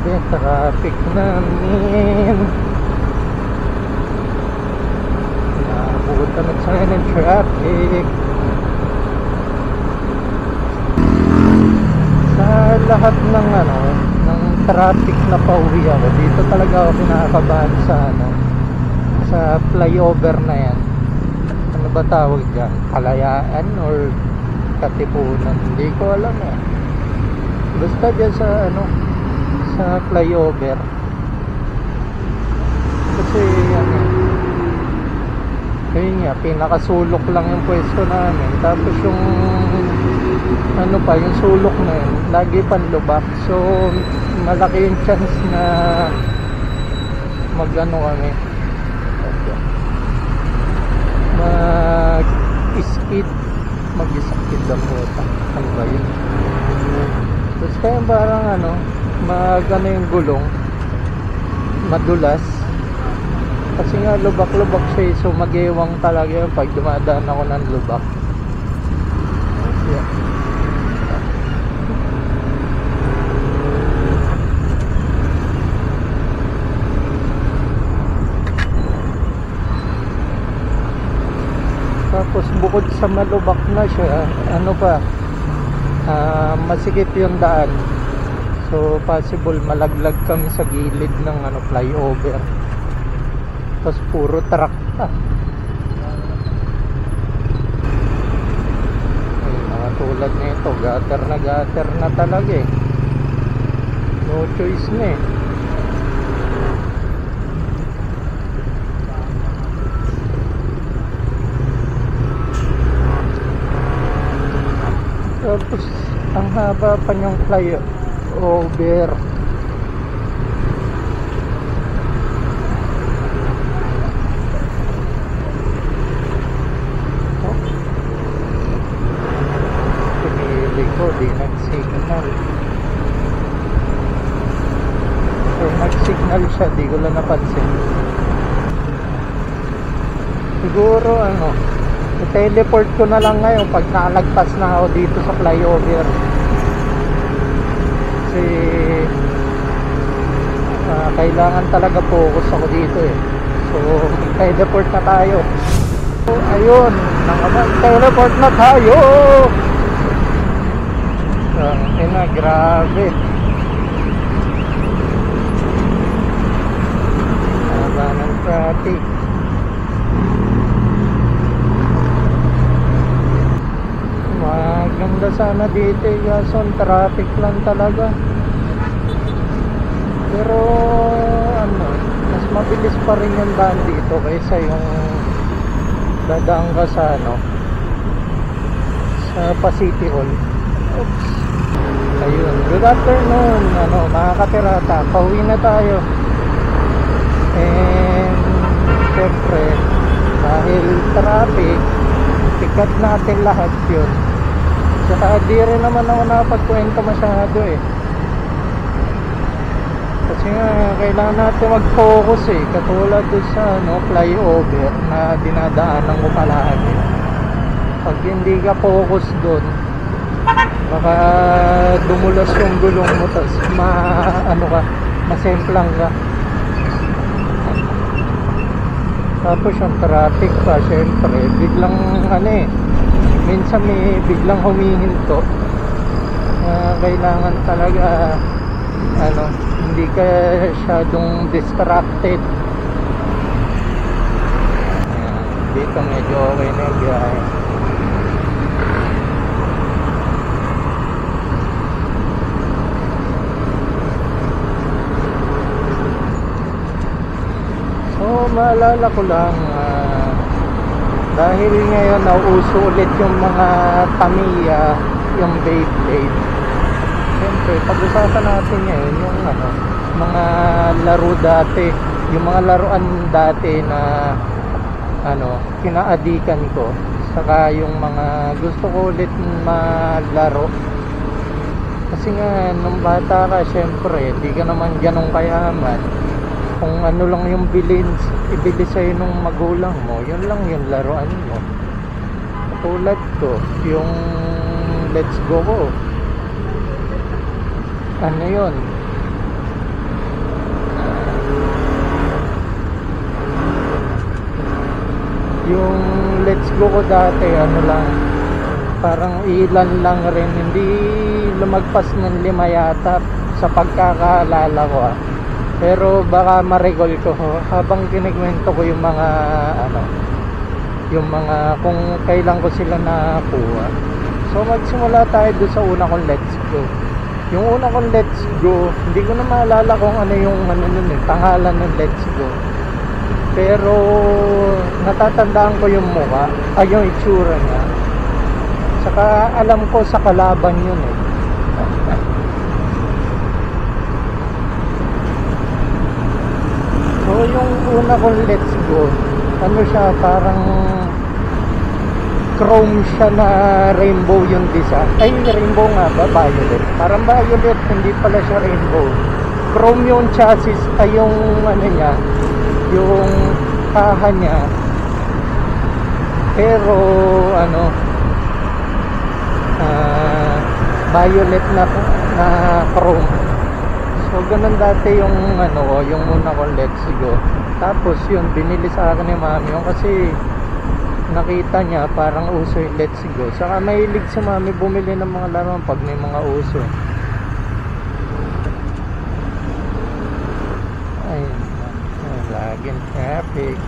Grabe, traffic namin. Nabutan na tayo ng traffic. Sa lahat ng ng traffic na pauwi ako, dito talaga ako kinakabahan sa flyover na yan. Ano ba tawag dyan? Kalayaan or Katipunan? Hindi ko alam eh. Basta dyan sa flyover. Kasi ayun nga, pinakasulok lang yung pwesto namin. Tapos yung yung sulok na yun, lagi panlubak. So malaki yung chance na kami, mag-skid ang mota. Ano ba yun? Tapos kaya parang yung gulong madulas kasi nga lubak-lubak siya, so mag-ewang talaga yun pag dumadaan ako ng lubak. Yeah. Tapos bukod sa malubak na siya, masikip yung daan. So possible malaglag kami sa gilid ng flyover. Tapos puro truck pa. Mga tulad nito, gutter na talaga eh. No choice na eh. Tapos ang haba pa niyang flyover. Pinili ko, di nag-signal. Or nag-signal siya, di ko lang napansin. Siguro teleport ko na lang ngayon pag nalagpas na ako dito sa flyover. Kasi kailangan talaga focus ako dito eh. So teleport na tayo. So ayun, teleport na tayo. Grabe. Haba ng traffic. Maganda sana dito eh, kaso traffic lang talaga. Pero mas mabilis pa rin yung daan dito kaysa yung dadaan ka sa City Hall. Oops. Ayun, good afternoon mga kapirata, pauwi na tayo. And syempre dahil traffic, tikat natin lahat yun. Saka di rin naman ako nakapagkwento masyado eh. Kasi nga kailangan natin mag-focus eh. Katulad doon sa flyover na dinadaanan ko palagi. Pag hindi ka focus doon, baka dumulas yung gulong mo, tapos masemplang ka. Tapos yung traffic pa, syempre biglang minsan may biglang humihinto. Kailangan talaga hindi ka masyadong distracted. Dito medyo okay na yung biyahe. So maalala ko lang, dahil ngayon nauuso ulit yung mga Tamiya, yung Beyblade. Siyempre pag-usapan natin ngayon yung mga laro dati, yung mga laruan dati na kinaadikan ko, saka yung mga gusto ko ulit malaro. Kasi nga nung bata ka, siyempre di ka naman ganong kayaman. Kung lang yung ibili sa'yo nung magulang mo, yun lang yung laruan mo. Tulad ko, yung Let's Go ko, yun, let's go ko dati, ano lang, parang ilan lang rin, hindi lumagpas ng 5 yata sa pagkakaalala ko Pero baka ma-recall ko habang kinikwento ko yung mga ano, yung mga kung kailan ko sila nakuha. So magsimula tayo doon sa una kong let's go. Yung una kong let's go, hindi ko na maalala kung ano yung ano nun pangalan ng let's go. Pero natatandaan ko yung mukha, yung itsura niya. Saka alam ko sa kalaban yun So yung una kong let's go, ano siya, parang chrome siya na rainbow yung design. Ay, rainbow nga ba? Violet. Parang violet, hindi pala siya rainbow. Chrome yung chassis, ay yung ano niya, yung kaha niya. Pero ano, violet na chrome. So ganun dati yung ano, yung una ko let's go. Tapos yun, binili sa akin ni mami yung kasi nakita niya parang uso yung let's go. Saka mahilig si mami bumili ng mga laruan pag may mga uso. Ayun, laging traffic.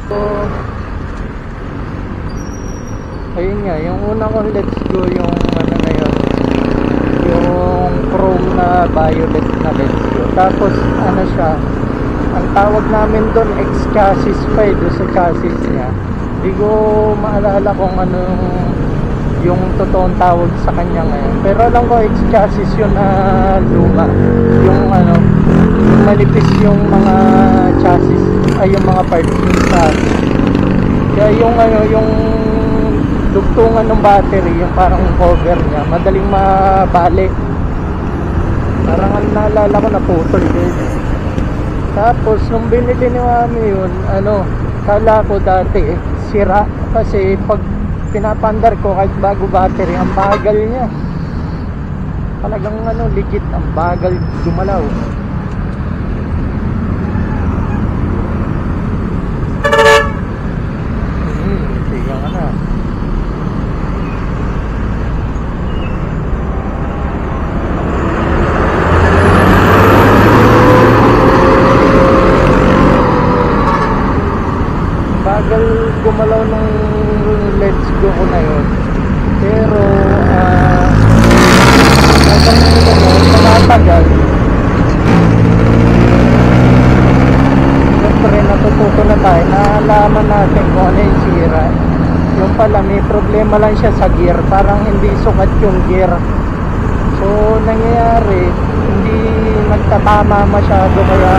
So ayun nga, yung una kong let's go, yung ano na yun, yung chrome na violet na let's go. Tapos ano siya, ang tawag namin doon X-chassis pa doon sa chassis niya. Hindi ko maalala kung ano yung totoong tawag sa kanya ngayon, pero alam ko X-chassis yun na luma, yung ano, yung manipis yung mga chassis, ay yung mga parts ng chassis. Kaya yung ano, yung dugtungan ng battery, yung parang cover niya, madaling mabali. Parang ang naalala ko, naputol din. Tapos nung binili ni mami yun, ano, kala ko dati sira, kasi pag pinapandar ko kahit bago battery, ang bagal niya. Talagang ano, legit, ang bagal gumalaw. Tingnan ka na. Bagal gumalaw ng let's go ko na yun. Pero tumatagal, siyempre natututo na tayo, naalaman natin kung ano yung sira. Yung pala may problema lang siya sa gear, parang hindi sukat yung gear. So nangyayari, hindi nagtatama masyado, kaya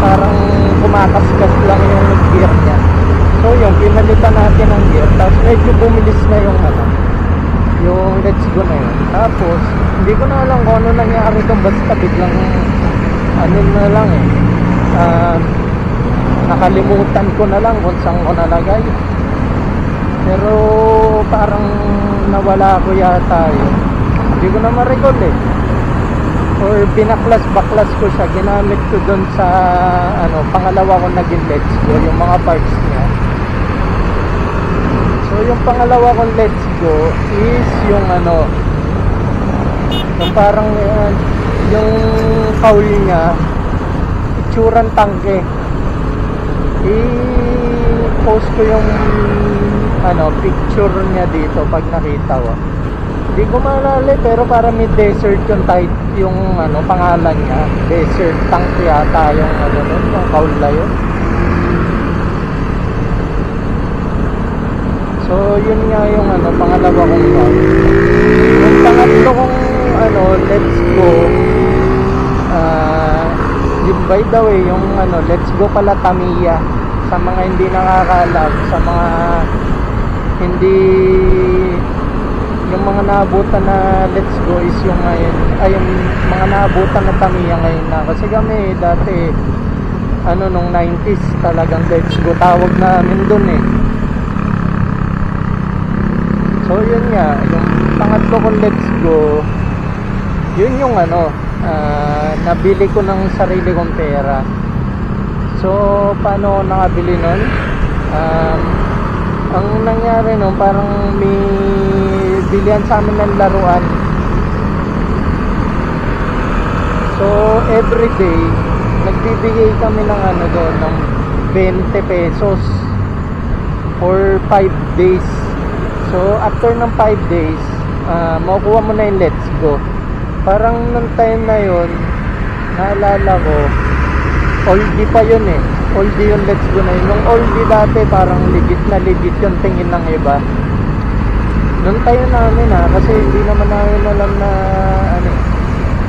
parang kumakaskas lang yung gear niya. So yun, pinalitan natin ang gear, tapos medyo bumilis na yung ano, yung let's go na yun. Tapos hindi ko na alam kung ano nangyari doon, basta biglang ano na lang nakalimutan ko na lang kung saan ko nalagay. Pero parang nawala ko yata yun, hindi ko na ma-record or binaklas-baklas ko siya, ginamit ko doon sa ano, pangalawa ko naging let's go, yung mga parts niya. So yung pangalawa kong let's go is yung ano, yung parang yung kaul niya itsurang tangke. I-post ko yung ano, picture niya dito pag nakita ko. Hindi ko maalala, pero para may desert yung type, yung ano, pangalan niya, desert tank yata yung ano nun, yung kaul na yun. So yun nga yung ano, pangalawa kong kaul. Yung pangatlo kong ano, let's go, yun, by the way, yung ano, let's go pala Tamiya, sa mga hindi nakakaalam, sa mga hindi, yung mga naabutan na let's go is yung ngayon, ay yung mga naabutan na Tamiya ngayon na, kasi kami dati ano, nung 90s talagang let's go tawag namin dun So yun nga, yung pangatlo kong let's go, yun yung ano, nabili ko ng sarili kong pera. So So paano ako nakabili nun? Ang nangyari nun, parang may bilihan sa amin ng laruan. So everyday nagbibigay kami ng ano doon, ng 20 pesos for 5 days. So after ng 5 days, makukuha mo na yung Let's Go. Parang nung time na yun, naalala ko, oldie pa yun eh. Oldie yung Let's Go na yun. Nung oldie dati, parang legit na legit yung tingin ng iba. Nung time namin kasi hindi naman namin alam na ano,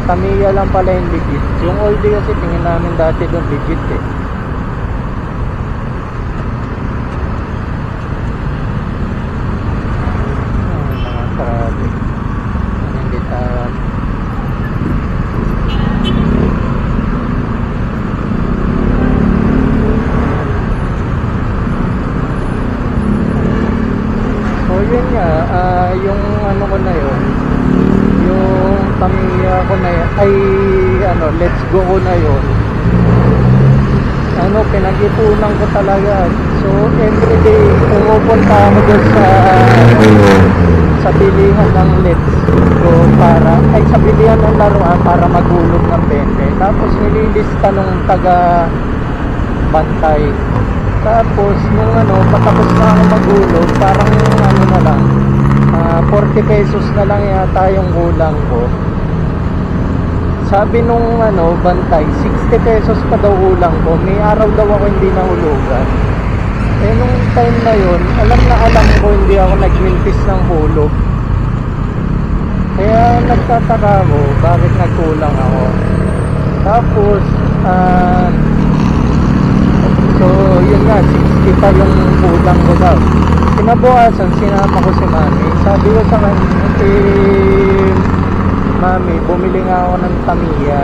Tamiya lang pala yung legit. Yung oldie kasi tingin namin dati doon legit eh. Mga traffic. Hindi tawag. So yun nga, yung ano ko na yun, yung Tamiya ko na yun, ay ano, Let's Go ko na yun, ano, pinag-ipunan ko talaga. So everyday pumupunta ako doon sa bilihan ng Let's Go para, ay sa bilihan ng laruan para maghulog ng 20. Tapos nililista nung taga bantay. Tapos nung ano, patapos na ako maghulog, parang ano na lang, 40 pesos na lang yata yung kulang ko. Sabi nung ano, bantay, 60 pesos pa daw kulang ko. May araw daw ako hindi nahulugan. Eh nung time na yun, alam na alam ko hindi ako nagmintis ng hulog. Kaya nagtataka ko bakit nagkulang ako. Tapos so yun nga, 60 pa yung kulang ko daw. Kinabukasan, sinama ko si mami. Sabi ko sa kanya, mami, bumili nga ako ng Tamiya.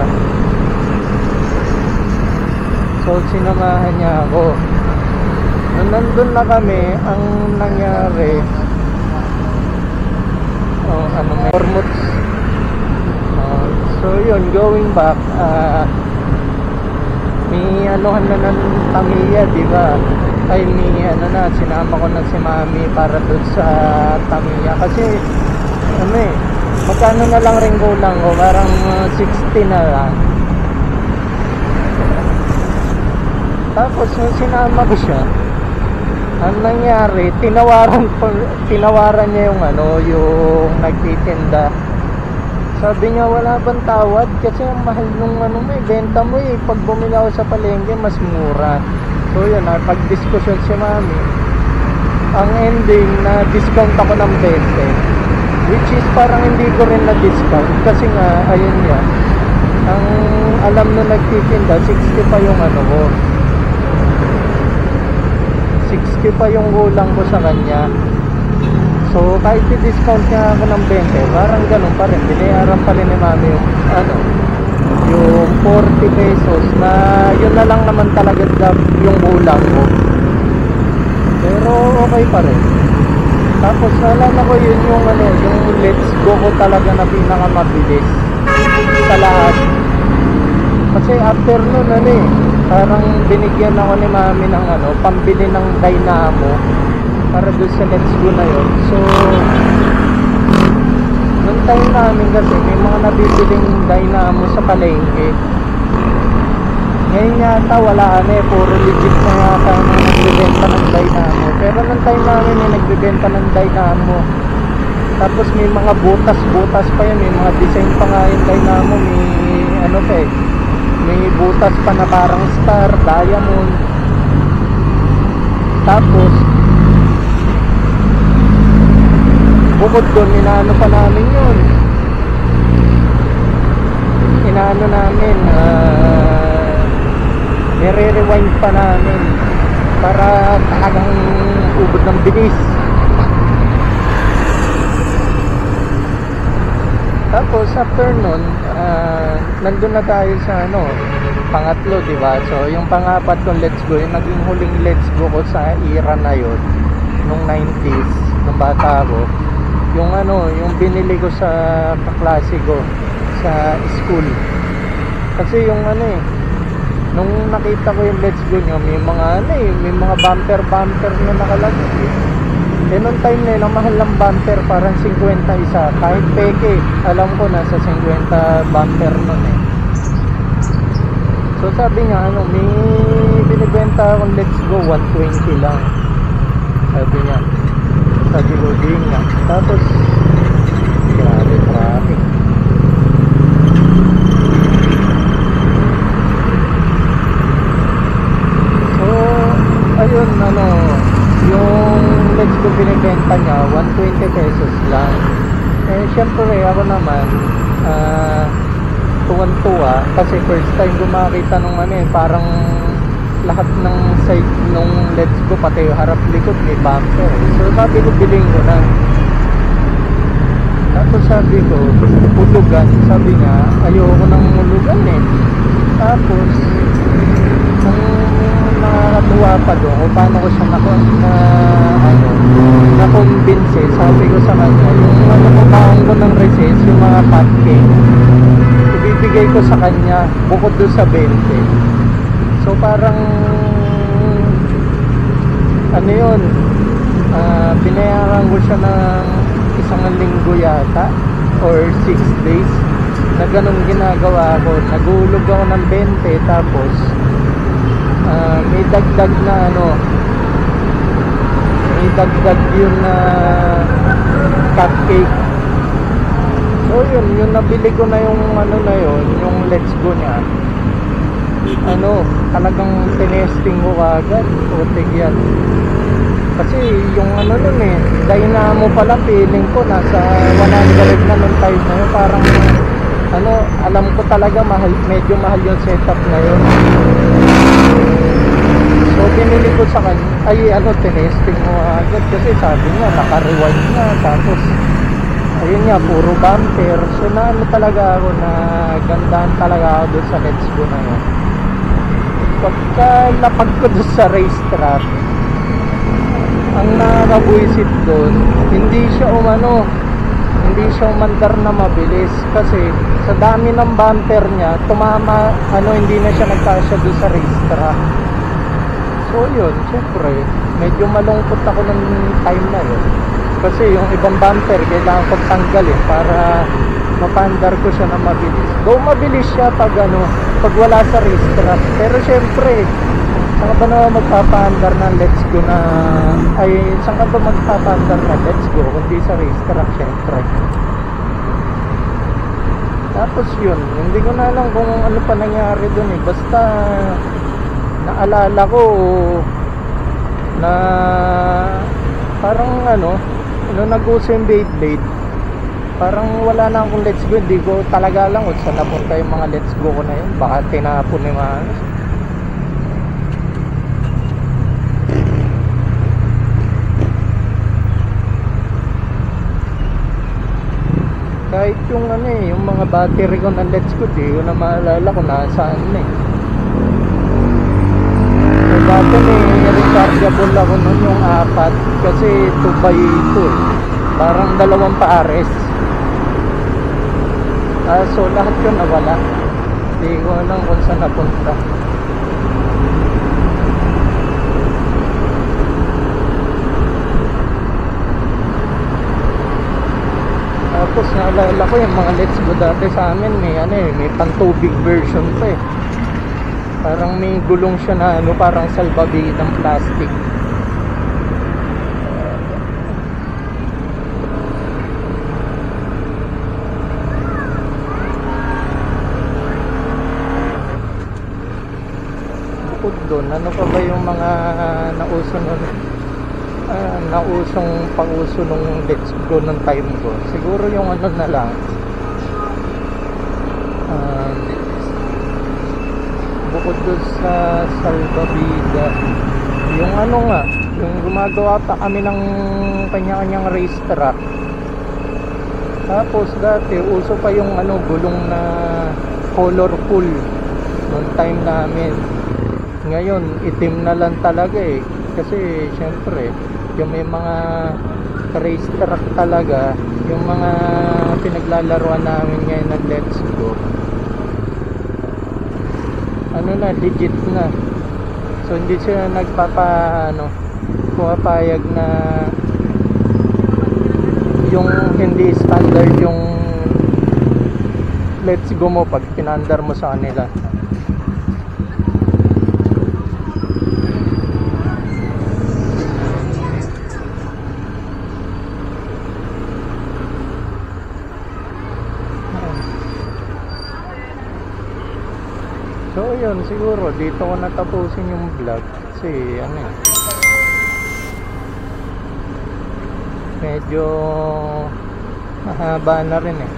So sinamahan niya ako. Nung nandun na kami, ang nangyari, may hormones. So yun, going back, may anuhan na ng Tamiya, di ba? Ay may ano na, sinama ko na si mami para doon sa Tamiya. Kasi ano eh, magkano na lang rin kulang ko, parang 60 na lang. Tapos nung sinama ko siya, ang nangyari, tinawaran niya yung ano, yung nagtitinda. Sabi niya, wala bang tawad? Kasi ang mahal nung ano mo, benta mo eh. Pag bumili ako sa palengke, mas mura. So yun, pag-diskusyon si mami, ang ending na discount ako ng 20, which is parang hindi ko rin na-discount. Kasi nga, ayun nga, ang alam na nagtitinda, 60 pa yung ano ko. 60 pa yung kulang ko sa kanya. So kahit i-discount niya ako ng 20, parang ganun pa rin, binayaran pa rin ni mami yung ano, yung 40 pesos na yun na lang naman talaga yung kulang ko. Pero okay pa rin. Tapos naalala ko yun yung ano, yung Let's Go ko talaga na pinakamabilis sa lahat. Kasi after nun ano eh, parang binigyan ako ni mami ng ano, pambili ng dynamo para doon sa Let's Go na yun. So nung time namin kasi may mga nabibiling dynamo sa palengke. Ngayon yata wala na eh, puro legit na yata na nagbibenta ng dynamo. Pero nung time namin may nagbibenta ng dynamo. Tapos may mga butas-butas pa yun, may mga design pa nga yung dynamo, may ano pa eh, may butas pa na parang star, diamond. Tapos bukod doon, inaano pa namin yun, inaano namin, nire-rewind pa namin para talagang ubod ng bilis. Tapos after nun, nandun na tayo sa ano, pangatlo, diba? So yung pangapat kong Let's Go, yung naging huling Let's Go ko sa era na yun, nung 90s, nung bata ako, yung ano, yung binili ko sa kaklase ko sa school. Kasi yung ano eh, Nung nakita ko yung Let's Go nyo, may mga ano eh, may mga bumper na nakalagay eh. Eh nung time na yun, ang mahal ng bumper parang 50 isa. Kahit peke, alam ko nasa 50 bumper nun eh. So sabi niya, ano, may binibenta akong Let's Go, 120 lang. Sabi niya. Sabi ko, di nga. Tapos, grabe traffic. So, ayun, ano, yung Let's Go binibenta niya, 120 pesos lang. Eh, syempre, ako naman, tuwan-tuwa kasi first time ko makita nung ano eh, parang lahat ng side nung Let's Go, pati harap likod may bumper. So sabi ko, biling ko na. Tapos sabi ko, hulugan. Sabi niya, ayoko nang hulugan eh. Tapos ang nakakatuwa pa doon kung paano ko siya na-convince eh. Sabi ko sa kanya, yung kumain ko ng recess, yung mga pancake, ibibigay ko sa kanya bukod doon sa 20. So parang ano yun, binayaran ko siya ng isang linggo yata or 6 days na ganun ginagawa ko. Nagulog ako ng 20 tapos may dagdag na ano, may dagdag yun na cupcake. So yun, yung nabili ko na yung ano na yun, yung Let's Go niya, ano, talagang tinesting ko agad. Putik yan. Kasi yung ano nun eh, Dynamo pala, feeling ko nasa 100 na nung time na yun. Parang ano, alam ko talaga mahal, medyo mahal yung setup na yun. So binili ko sa kanya, ay ano, tinesting mo agad kasi sabi niya naka-rewind na, tapos ayun nga, puro bumper. So na ano talaga ako, na gandaan talaga ako doon sa Let's Go na yun. Pagka lapag ko doon sa racetrack, ang nakakabuisit doon, hindi siya umandar na mabilis kasi sa dami ng bumper niya, tumama, ano, hindi na siya nagkasya doon sa racetrack. So yun, syempre medyo malungkot ako ng time na yun kasi yung ibang bumper kailangan kong tanggalin para mapandar ko siya na mabilis. Though mabilis siya pag ano, pag wala sa racetrack, pero syempre saan ka ba na magpapaandar ng Let's Go na, ay saan ka ba magpapaandar ng Let's Go kundi sa racetrack, syempre. Tapos yun, hindi ko na alam kung ano pa nangyari dun eh, basta naalala ko na parang ano, nag-uso yung Beyblade, parang wala na akong Let's Go. Hindi ko talaga alam kung saan napunta yung mga Let's Go ko na yun. Baka tinapon yung mga kahit yung ano eh, yung mga battery ko ng Let's Go, di ko na maalala kung nasaan na eh. So dati may rechargeable ako nun yung 4 kasi 2x2 eh. Parang 2 paares. So lahat yun nawala. Hindi ko alam kung saan napunta. Tapos naalala ko yung mga Let's Go dati sa amin, may ano eh, may pantubig version pa eh. Parang may gulong siya na ano, parang salbabidang plastic. Bukod doon, ano pa ba yung mga nauso nun? Nausong pang-uso nung Let's Go ng time ko? Siguro yung ano na lang, bukod doon sa salbabida, yung ano nga, yung gumagawa pa kami ng kanya-kanyang racetrack. Tapos dati uso pa yung ano, gulong na colorful noong time namin. Ngayon itim na lang talaga eh, kasi syempre yung may mga racetrack talaga, yung mga pinaglalaruan namin ngayon ng Let's Go, ano na, legit na. So hindi sila pumapayag na yung hindi standard yung let's go mo pag pinandar mo sa kanila. So yun, siguro dito ko natapusin yung vlog kasi medyo mahaba na rin eh.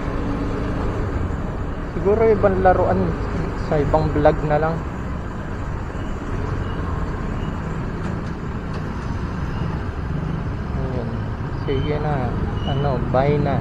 Siguro ibang laruan sa ibang vlog na lang. Ayun. Sige na, bye na.